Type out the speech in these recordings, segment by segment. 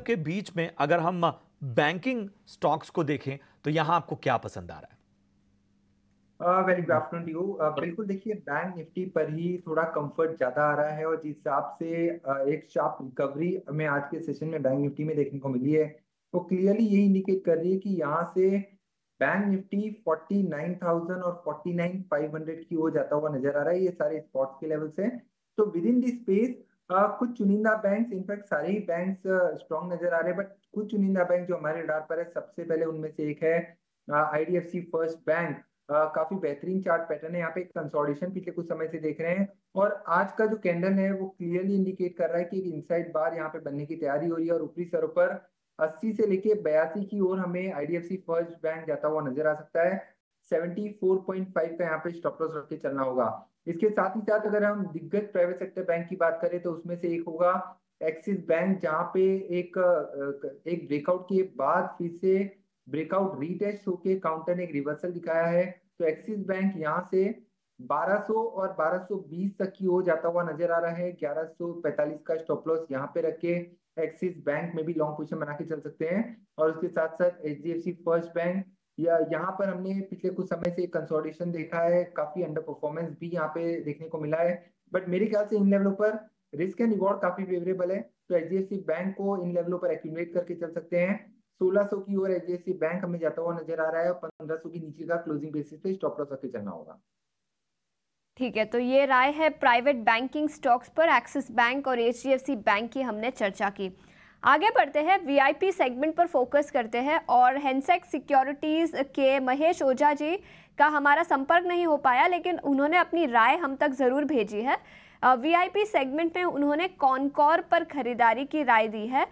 के बीच में अगर हम बैंकिंग स्टॉक्स को देखें तो यहां आपको क्या पसंद आ रहा है? Very good afternoon you. बिल्कुल देखिए, बैंक निफ्टी पर ही थोड़ा कंफर्ट ज्यादा आ रहा है, और जिस हिसाब से एक शार्प रिकवरी हमें आज के सेशन में बैंक निफ्टी में देखने को मिली है, वो क्लियरली यही इंडिकेट कर रही है कि यहाँ से बैंक निफ्टी 49,000 और 49,500 की ओर जाता हुआ नजर आ रहा है। ये सारे स्पॉट्स के लेवल्स हैं। तो विद इन दिस स्पेस कुछ चुनिंदा बैंक्स, इनफैक्ट सारे ही बैंक्स स्ट्रॉन्ग नजर आ रहे हैं, बट कुछ चुनिंदा बैंक जो हमारे रडार पर है, सबसे पहले उनमें से एक है आईडीएफसी फर्स्ट बैंक। काफी बेहतरीन चार्ट पैटर्न है, यहाँ पे कंसोलिडेशन पिछले कुछ समय से देख रहे हैं, और आज का जो कैंडल है वो क्लियरली इंडिकेट कर रहा है कि एक इनसाइड बार यहाँ पे बनने की तैयारी हो रही है, और ऊपरी सरों पर 80 से लेके 82 की ओर हमें आईडीएफसी फर्स्ट बैंक जाता हुआ नजर आ सकता है। 74.5 का यहाँ पे स्टॉप लॉस रख के चलना होगा। इसके साथ ही साथ अगर हम दिग्गज प्राइवेट सेक्टर बैंक की बात करें तो उसमें से एक होगा एक्सिस बैंक, जहाँ पे एक ब्रेकआउट के बाद फिर से ब्रेकआउट रीटेस्ट होके काउंटर ने एक रिवर्सल दिखाया है। तो एक्सिस बैंक यहाँ से 1200 और 1220 तक की ओर जाता हुआ नजर आ रहा है। 1145 का स्टॉप लॉस यहाँ पे रख के एक्सिस बैंक में भी लॉन्ग पोजीशन बना के चल सकते हैं। और उसके साथ साथ एचडीएफसी फर्स्ट बैंक, या यहाँ पर हमने पिछले कुछ समय से कंसोलिडेशन देखा है, काफी अंडर परफॉर्मेंस भी यहाँ पे देखने को मिला है, बट मेरे ख्याल से इन लेवलों पर रिस्क एंड रिवॉर्ड काफी फेवरेबल है। तो एचडीएफसी बैंक को इन लेवलों पर एक्यूमुलेट करके चल सकते हैं। 1600 की ओर एचडीएफसी बैंक हमें जाता हुआ नजर आ रहा है, और 1500 की नीचे का क्लोजिंग बेसिस पे स्टॉप लॉस रख के चलना होगा। ठीक है, तो ये राय है प्राइवेट बैंकिंग स्टॉक्स पर एक्सिस बैंक और एचडीएफसी बैंक की हमने चर्चा की। आगे बढ़ते हैं, वीआईपी सेगमेंट पर फोकस करते हैं, और हेंसेक्स सिक्योरिटीज के महेश ओझा जी का हमारा संपर्क नहीं हो पाया, लेकिन उन्होंने अपनी राय हम तक ज़रूर भेजी है। वीआईपी सेगमेंट में उन्होंने कॉनकॉर पर खरीदारी की राय दी है।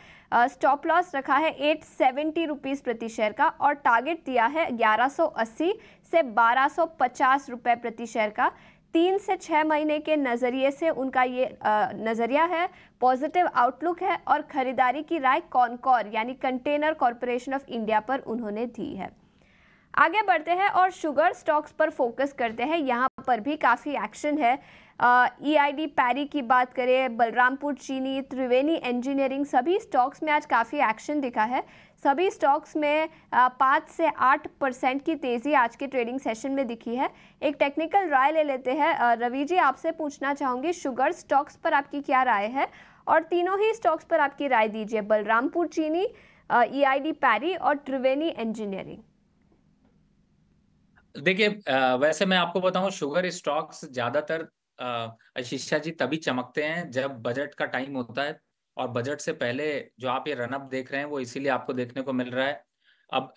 स्टॉप लॉस रखा है 870 रुपीज़ प्रति शेयर का, और टारगेट दिया है 1180 से 1250 रुपये प्रति शेयर का। 3 से 6 महीने के नज़रिए से उनका ये नज़रिया है, पॉजिटिव आउटलुक है, और खरीदारी की राय कॉनकॉर यानी कंटेनर कॉरपोरेशन ऑफ इंडिया पर उन्होंने दी है। आगे बढ़ते हैं और शुगर स्टॉक्स पर फोकस करते हैं। यहाँ पर भी काफ़ी एक्शन है। ईआईडी पैरी की बात करें, बलरामपुर चीनी, त्रिवेणी इंजीनियरिंग, सभी स्टॉक्स में आज काफ़ी एक्शन दिखा है। सभी स्टॉक्स में 5 से 8% की तेज़ी आज के ट्रेडिंग सेशन में दिखी है। एक टेक्निकल राय ले लेते हैं। रवि जी, आपसे पूछना चाहूँगी, शुगर स्टॉक्स पर आपकी क्या राय है, और तीनों ही स्टॉक्स पर आपकी राय दीजिए, बलरामपुर चीनी, ईआईडी पैरी और त्रिवेणी इंजीनियरिंग। देखिए, वैसे मैं आपको बताऊं, शुगर स्टॉक्स ज्यादातर आशीषा जी तभी चमकते हैं जब बजट का टाइम होता है, और बजट से पहले जो आप ये रनअप देख रहे हैं वो इसीलिए आपको देखने को मिल रहा है। अब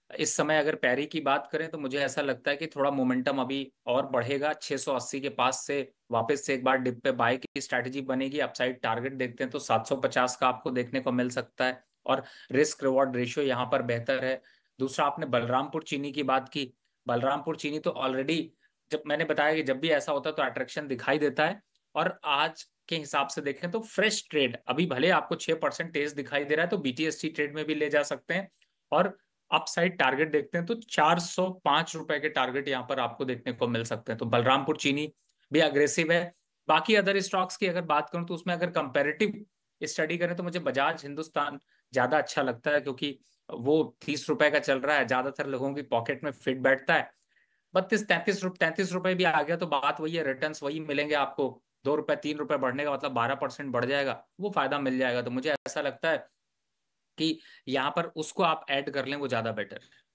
इस समय अगर पैरी की बात करें तो मुझे ऐसा लगता है कि थोड़ा मोमेंटम अभी और बढ़ेगा। 680 के पास से वापस से एक बार डिप पे बाय की स्ट्रैटेजी बनेगी। अपसाइड टारगेट देखते हैं तो 750 का आपको देखने को मिल सकता है, और रिस्क रिवॉर्ड रेशियो यहाँ पर बेहतर है। दूसरा, आपने बलरामपुर चीनी की बात की। बलरामपुर चीनी तो ऑलरेडी, जब मैंने बताया कि जब भी ऐसा होता है तो अट्रैक्शन दिखाई देता है, और आज के हिसाब से देखें तो फ्रेश ट्रेड अभी भले आपको 6% तेज दिखाई दे रहा है तो बीटीएसटी ट्रेड में भी ले जा सकते हैं। और अपसाइड टारगेट देखते हैं तो 405 रुपए के टारगेट यहाँ पर आपको देखने को मिल सकते हैं। तो बलरामपुर चीनी भी अग्रेसिव है। बाकी अदर स्टॉक्स की अगर बात करूं तो उसमें अगर कंपेरेटिव स्टडी करें तो मुझे बजाज हिंदुस्तान ज्यादा अच्छा लगता है, क्योंकि वो 30 रुपए का चल रहा है, ज्यादातर लोगों की पॉकेट में फिट बैठता है। 32-33 रुपए भी आ गया तो बात वही है, रिटर्न्स वही मिलेंगे आपको। 2 रुपए 3 रुपए बढ़ने का मतलब 12% बढ़ जाएगा, वो फायदा मिल जाएगा। तो मुझे ऐसा लगता है कि यहाँ पर उसको आप ऐड कर लें, वो ज्यादा बेटर है।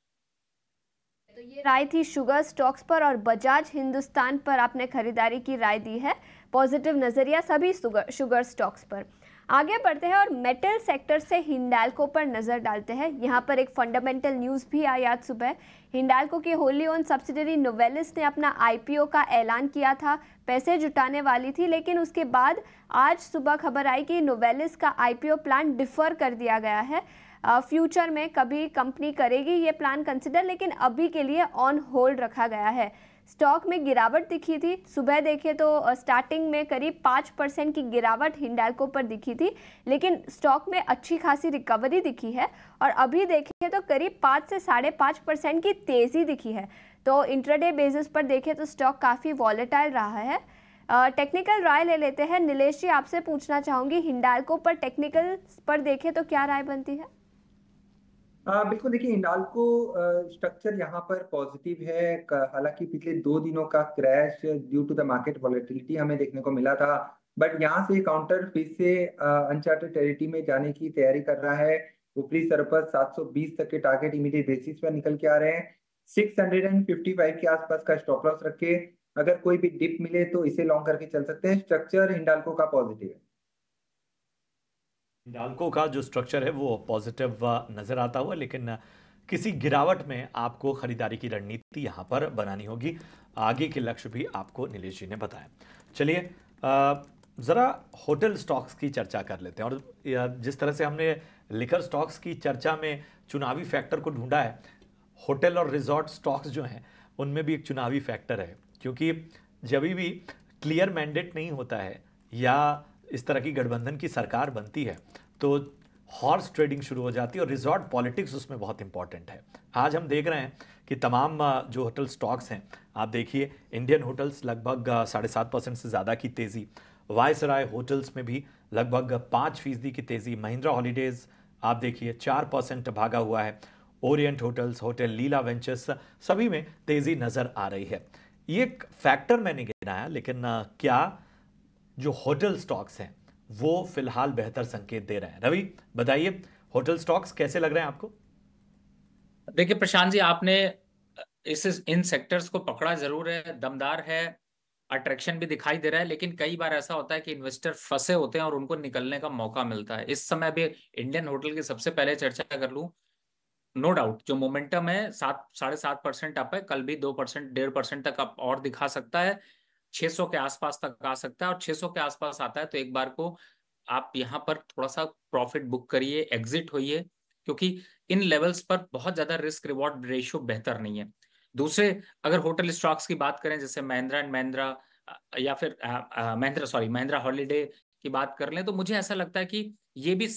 तो ये राय थी शुगर स्टॉक्स पर, और बजाज हिंदुस्तान पर आपने खरीदारी की राय दी है। पॉजिटिव नजरिया सभी शुगर स्टॉक्स पर। आगे बढ़ते हैं और मेटल सेक्टर से हिंडाल्को पर नजर डालते हैं। यहाँ पर एक फंडामेंटल न्यूज़ भी आई आज सुबह। हिंडाल्को की होली ओन सब्सिडरी नोवेलिस ने अपना आईपीओ का ऐलान किया था, पैसे जुटाने वाली थी, लेकिन उसके बाद आज सुबह खबर आई कि नोवेलिस का आईपीओ प्लान डिफर कर दिया गया है। फ्यूचर में कभी कंपनी करेगी ये प्लान कंसिडर, लेकिन अभी के लिए ऑन होल्ड रखा गया है। स्टॉक में गिरावट दिखी थी, सुबह देखें तो स्टार्टिंग में करीब 5% की गिरावट हिंडाल्को पर दिखी थी, लेकिन स्टॉक में अच्छी खासी रिकवरी दिखी है, और अभी देखें तो करीब 5 से 5.5% की तेज़ी दिखी है। तो इंट्राडे बेसिस पर देखें तो स्टॉक काफ़ी वॉलेटाइल रहा है। टेक्निकल राय ले लेते हैं। नीलेश जी, आपसे पूछना चाहूंगी, हिंडाल्को पर टेक्निकल पर देखें तो क्या राय बनती है? बिल्कुल, देखिए हिंडाल्को स्ट्रक्चर यहाँ पर पॉजिटिव है। हालांकि पिछले 2 दिनों का crash due to the market volatility हमें देखने को मिला था, बट यहाँ से काउंटर फिर से अनचार्टेड टेरिटरी में जाने की तैयारी कर रहा है। ऊपरी सरपत 720 तक के टारगेट इमीडिएट बेसिस पर निकल के आ रहे हैं। 655 के आसपास का स्टॉप लॉस रखे, अगर कोई भी डिप मिले तो इसे लॉन्ग करके चल सकते हैं। स्ट्रक्चर हिंडाल्को का पॉजिटिव है। हिंडाल्को का जो स्ट्रक्चर है वो पॉजिटिव नजर आता हुआ, लेकिन किसी गिरावट में आपको खरीदारी की रणनीति यहाँ पर बनानी होगी। आगे के लक्ष्य भी आपको नीलेश जी ने बताया। चलिए ज़रा होटल स्टॉक्स की चर्चा कर लेते हैं। और जिस तरह से हमने लिकर स्टॉक्स की चर्चा में चुनावी फैक्टर को ढूंढा है, होटल और रिजॉर्ट स्टॉक्स जो हैं उनमें भी एक चुनावी फैक्टर है, क्योंकि जब भी क्लियर मैंडेट नहीं होता है या इस तरह की गठबंधन की सरकार बनती है तो हॉर्स ट्रेडिंग शुरू हो जाती है और रिजॉर्ट पॉलिटिक्स उसमें बहुत इंपॉर्टेंट है। आज हम देख रहे हैं कि तमाम जो होटल स्टॉक्स हैं, आप देखिए इंडियन होटल्स लगभग 7.5% से ज़्यादा की तेज़ी, वायसराय होटल्स में भी लगभग 5% की तेज़ी, महिंद्रा हॉलीडेज़ आप देखिए 4% भागा हुआ है, ओरिएंट होटल्स, होटल लीला वेंचर्स, सभी में तेज़ी नज़र आ रही है। ये एक फैक्टर मैंने गिनाया, लेकिन क्या जो होटल स्टॉक्स हैं वो फिलहाल बेहतर संकेत दे रहे हैं? रवि बताइए, होटल स्टॉक्स कैसे लग रहे हैं आपको? देखिए प्रशांत जी, आपने इन सेक्टर्स को पकड़ा जरूर है, दमदार है, अट्रैक्शन भी दिखाई दे रहा है, लेकिन कई बार ऐसा होता है कि इन्वेस्टर फंसे होते हैं और उनको निकलने का मौका मिलता है। इस समय भी इंडियन होटल की सबसे पहले चर्चा कर लूं, नो डाउट जो मोमेंटम है 7.5% अप है, कल भी 2% 1.5% तक अप और दिखा सकता है, 600 के आसपास तक आ सकता है। और 600 के आसपास आता है तो एक बार को आप यहाँ पर थोड़ा सा प्रॉफिट बुक करिए, एग्जिट होइए, क्योंकि इन लेवल्स पर बहुत ज्यादा रिस्क रिवॉर्ड रेशियो बेहतर नहीं है। दूसरे अगर होटल स्टॉक्स की बात करें, जैसे महिंद्रा एंड महिंद्रा या फिर महिंद्रा हॉलीडे की बात कर लें, तो मुझे ऐसा लगता है कि ये भी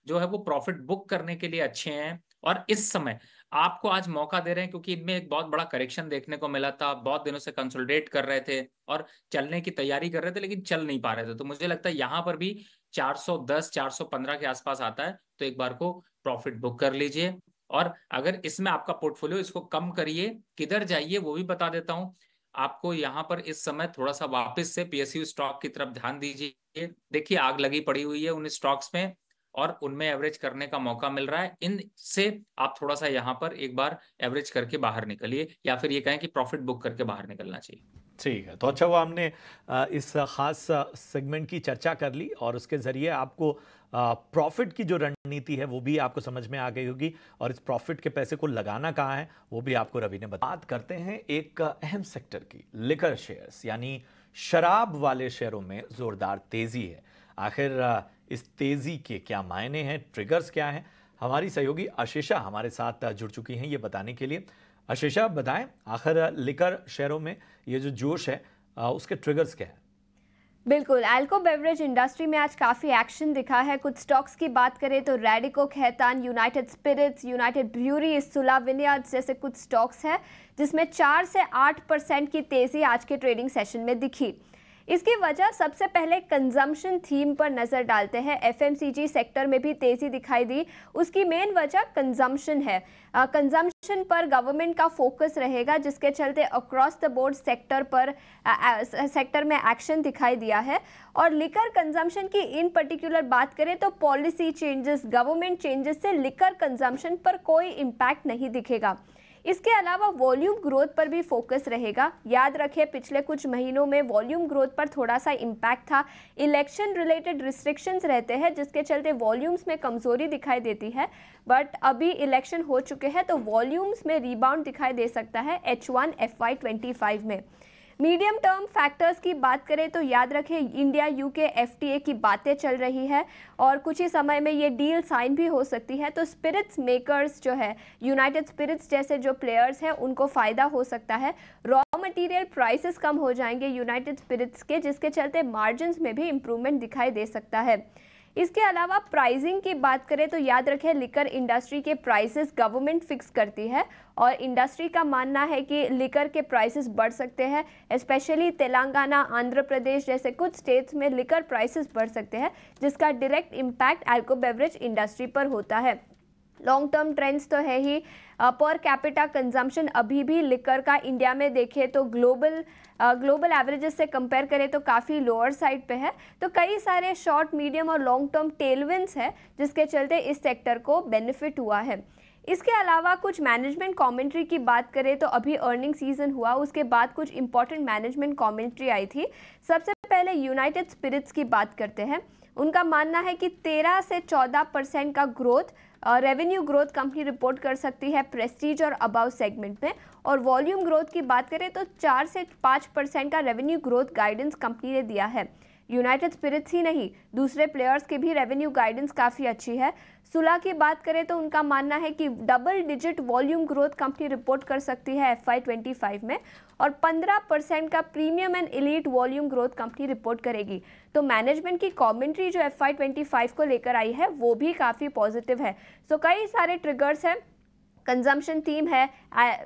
जो है वो प्रॉफिट बुक करने के लिए अच्छे हैं और इस समय आपको आज मौका दे रहे हैं, क्योंकि इनमें एक बहुत बड़ा करेक्शन देखने को मिला था। बहुत दिनों से कंसोलिडेट कर रहे थे और चलने की तैयारी कर रहे थे, लेकिन चल नहीं पा रहे थे। तो मुझे लगता है यहाँ पर भी 410 415 के आसपास आता है तो एक बार को प्रॉफिट बुक कर लीजिए। और अगर इसमें आपका पोर्टफोलियो, इसको कम करिए, किधर जाइए वो भी बता देता हूं आपको। यहाँ पर इस समय थोड़ा सा वापस से पीएसयू स्टॉक की तरफ ध्यान दीजिए। देखिए आग लगी पड़ी हुई है उन स्टॉक्स में और उनमें एवरेज करने का मौका मिल रहा है। इनसे आप थोड़ा सा यहाँ पर एक बार एवरेज करके बाहर निकलिए, या फिर ये कहें कि प्रॉफिट बुक करके बाहर निकलना चाहिए। ठीक है, तो अच्छा हुआ हमने इस खास सेगमेंट की चर्चा कर ली और उसके ज़रिए आपको प्रॉफिट की जो रणनीति है वो भी आपको समझ में आ गई होगी, और इस प्रॉफिट के पैसे को लगाना कहाँ है वो भी आपको रवि ने बताया। बात करते हैं एक अहम सेक्टर की, लिकर शेयर्स, यानी शराब वाले शेयरों में ज़ोरदार तेज़ी है। आखिर इस तेज़ी के क्या मायने हैं, ट्रिगर्स क्या हैं? हमारी सहयोगी आशीषा हमारे साथ जुड़ चुकी हैं ये बताने के लिए। आशीषा बताएं, आखिर लिकर शेयरों में ये जो जोश है उसके ट्रिगर्स क्या है? बिल्कुल, अल्को बेवरेज इंडस्ट्री में आज काफ़ी एक्शन दिखा है। कुछ स्टॉक्स की बात करें तो Radico Khaitan, United Spirits, United Brewery, Sula Vineyards जैसे कुछ स्टॉक्स हैं जिसमें 4 से 8% की तेज़ी आज के ट्रेडिंग सेशन में दिखी। इसकी वजह सबसे पहले कंजम्पशन थीम पर नज़र डालते हैं। एफएमसीजी सेक्टर में भी तेज़ी दिखाई दी, उसकी मेन वजह कंजम्पशन है। कंजम्पशन पर गवर्नमेंट का फोकस रहेगा, जिसके चलते अक्रॉस द बोर्ड सेक्टर में एक्शन दिखाई दिया है। और लिकर कंजम्पशन की इन पर्टिकुलर बात करें तो पॉलिसी चेंजेस, गवर्नमेंट चेंजेस से लिकर कंजम्पशन पर कोई इम्पैक्ट नहीं दिखेगा। इसके अलावा वॉल्यूम ग्रोथ पर भी फोकस रहेगा। याद रखें पिछले कुछ महीनों में वॉल्यूम ग्रोथ पर थोड़ा सा इम्पैक्ट था। इलेक्शन रिलेटेड रिस्ट्रिक्शंस रहते हैं जिसके चलते वॉल्यूम्स में कमजोरी दिखाई देती है, बट अभी इलेक्शन हो चुके हैं तो वॉल्यूम्स में रिबाउंड दिखाई दे सकता है H1 FY25 में। मीडियम टर्म फैक्टर्स की बात करें तो याद रखें इंडिया यूके FTA की बातें चल रही है और कुछ ही समय में ये डील साइन भी हो सकती है। तो स्पिरिट्स मेकर्स जो है, यूनाइटेड स्पिरिट्स जैसे जो प्लेयर्स हैं उनको फ़ायदा हो सकता है। रॉ मटेरियल प्राइसेस कम हो जाएंगे यूनाइटेड स्पिरिट्स के, जिसके चलते मार्जिन्स में भी इम्प्रूवमेंट दिखाई दे सकता है। इसके अलावा प्राइसिंग की बात करें तो याद रखें लिकर इंडस्ट्री के प्राइसेस गवर्नमेंट फिक्स करती है और इंडस्ट्री का मानना है कि लिकर के प्राइसेस बढ़ सकते हैं, स्पेशली तेलंगाना, आंध्र प्रदेश जैसे कुछ स्टेट्स में लिकर प्राइसेस बढ़ सकते हैं, जिसका direct impact alcohol beverage industry पर होता है। लॉन्ग टर्म ट्रेंड्स तो है ही, पर कैपिटा कंजम्पशन अभी भी लिकर का इंडिया में देखें तो ग्लोबल एवरेजेस से कंपेयर करें तो काफ़ी लोअर साइड पे है। तो कई सारे शॉर्ट, मीडियम और लॉन्ग टर्म टेलविंड्स है जिसके चलते इस सेक्टर को बेनिफिट हुआ है। इसके अलावा कुछ मैनेजमेंट कमेंट्री की बात करें तो अभी अर्निंग सीजन हुआ, उसके बाद कुछ इंपॉर्टेंट मैनेजमेंट कमेंट्री आई थी। सबसे पहले यूनाइटेड स्पिरिट्स की बात करते हैं। उनका मानना है कि 13 से 14% का growth, revenue growth company report कर सकती है प्रेस्टीज और अबाव सेगमेंट में, और वॉल्यूम ग्रोथ की बात करें तो 4 से 5% का रेवेन्यू ग्रोथ गाइडेंस कंपनी ने दिया है। यूनाइटेड स्पिरिट्स ही नहीं, दूसरे प्लेयर्स की भी रेवेन्यू गाइडेंस काफ़ी अच्छी है। सुला की बात करें तो उनका मानना है कि double digit volume growth company report कर सकती है FY25 में, और 15% का premium and elite volume growth company report करेगी। तो मैनेजमेंट की कमेंट्री जो FY25 को लेकर आई है वो भी काफ़ी पॉजिटिव है। सो कई सारे ट्रिगर्स हैं, कंजम्पशन थीम है,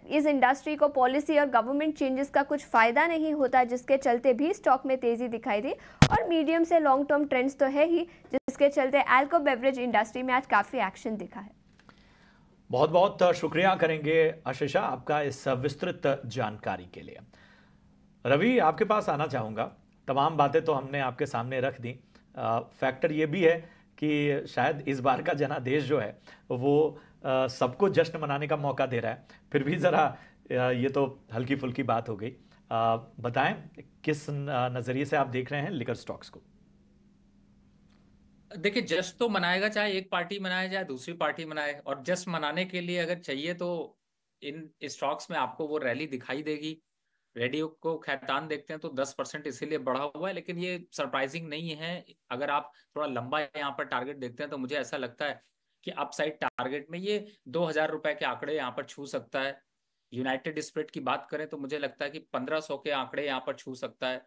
इस इंडस्ट्री को पॉलिसी और गवर्नमेंट चेंजेस का कुछ फ़ायदा नहीं होता जिसके चलते भी स्टॉक में तेज़ी दिखाई दी, और मीडियम से लॉन्ग टर्म ट्रेंड्स तो है ही जिसके चलते अल्कोहल बेवरेज इंडस्ट्री में आज काफ़ी एक्शन दिखा है। बहुत बहुत शुक्रिया करेंगे आशीषा आपका इस विस्तृत जानकारी के लिए। रवि, आपके पास आना चाहूँगा। तमाम बातें तो हमने आपके सामने रख दी। फैक्टर ये भी है कि शायद इस बार का जनादेश जो है वो सबको जश्न मनाने का मौका दे रहा है, फिर भी ज़रा ये तो हल्की फुल्की बात हो गई। बताएं किस नज़रिए से आप देख रहे हैं लिकर स्टॉक्स को? देखिए, जश्न तो मनाएगा, चाहे एक पार्टी मनाए चाहे दूसरी पार्टी मनाए, और जश्न मनाने के लिए अगर चाहिए तो इन स्टॉक्स में आपको वो रैली दिखाई देगी। रेडियो को खैतान देखते हैं तो 10% इसीलिए बढ़ा हुआ है, लेकिन ये सरप्राइजिंग नहीं है। अगर आप थोड़ा लंबा यहाँ पर टारगेट देखते हैं तो मुझे ऐसा लगता है कि अपसाइड टारगेट में ये 2000 रुपए के आंकड़े यहाँ पर छू सकता है। यूनाइटेड स्पिरिट की बात करें तो मुझे लगता है कि 1500 के आंकड़े यहाँ पर छू सकता है।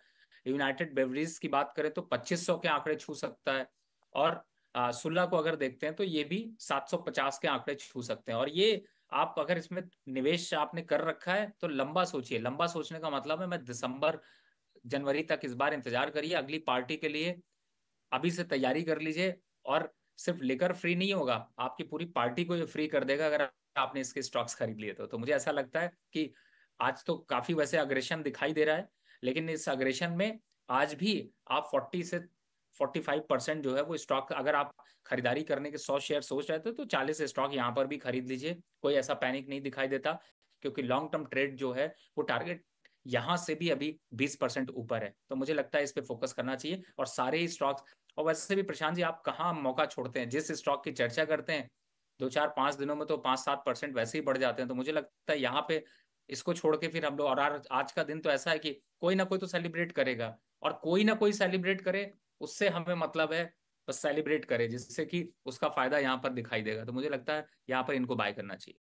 यूनाइटेड बेवरेज की बात करें तो 2500 के आंकड़े छू सकता है, और सुल्ला को अगर देखते हैं तो ये भी 750 के आंकड़े छू सकते हैं। और ये आप अगर इसमें निवेश आपने कर रखा है तो लंबा सोचिए। लंबा सोचने का मतलब है मैं दिसंबर जनवरी तक इस बार इंतजार करिए अगली पार्टी के लिए, अभी से तैयारी कर लीजिए। और सिर्फ लेकर फ्री नहीं होगा, आपकी पूरी पार्टी को ये फ्री कर देगा अगर आपने इसके स्टॉक्स खरीद लिए तो मुझे ऐसा लगता है कि आज तो काफी वैसे अग्रेशन दिखाई दे रहा है, लेकिन इस अग्रेशन में आज भी आप 40 से 45% जो है वो स्टॉक, अगर आप खरीदारी करने के 100 शेयर सोच रहे थे तो 40 स्टॉक यहाँ पर भी खरीद लीजिए। कोई ऐसा पैनिक नहीं दिखाई देता, क्योंकि लॉन्ग टर्म ट्रेड जो है वो टारगेट यहाँ से भी अभी 20% ऊपर है। तो मुझे लगता है इस पे फोकस करना चाहिए, और सारे ही स्टॉक्स। और वैसे भी प्रशांत जी, आप कहाँ मौका छोड़ते हैं, जिस स्टॉक की चर्चा करते हैं 2-4-5 दिनों में तो 5-7% वैसे ही बढ़ जाते हैं। तो मुझे लगता है यहाँ पे इसको छोड़ के फिर हम लोग, और आज का दिन तो ऐसा है कि कोई ना कोई तो सेलिब्रेट करेगा, और कोई ना कोई सेलिब्रेट करे उससे हमें मतलब है, बस सेलिब्रेट करे जिससे कि उसका फायदा यहाँ पर दिखाई देगा। तो मुझे लगता है यहाँ पर इनको बाय करना चाहिए।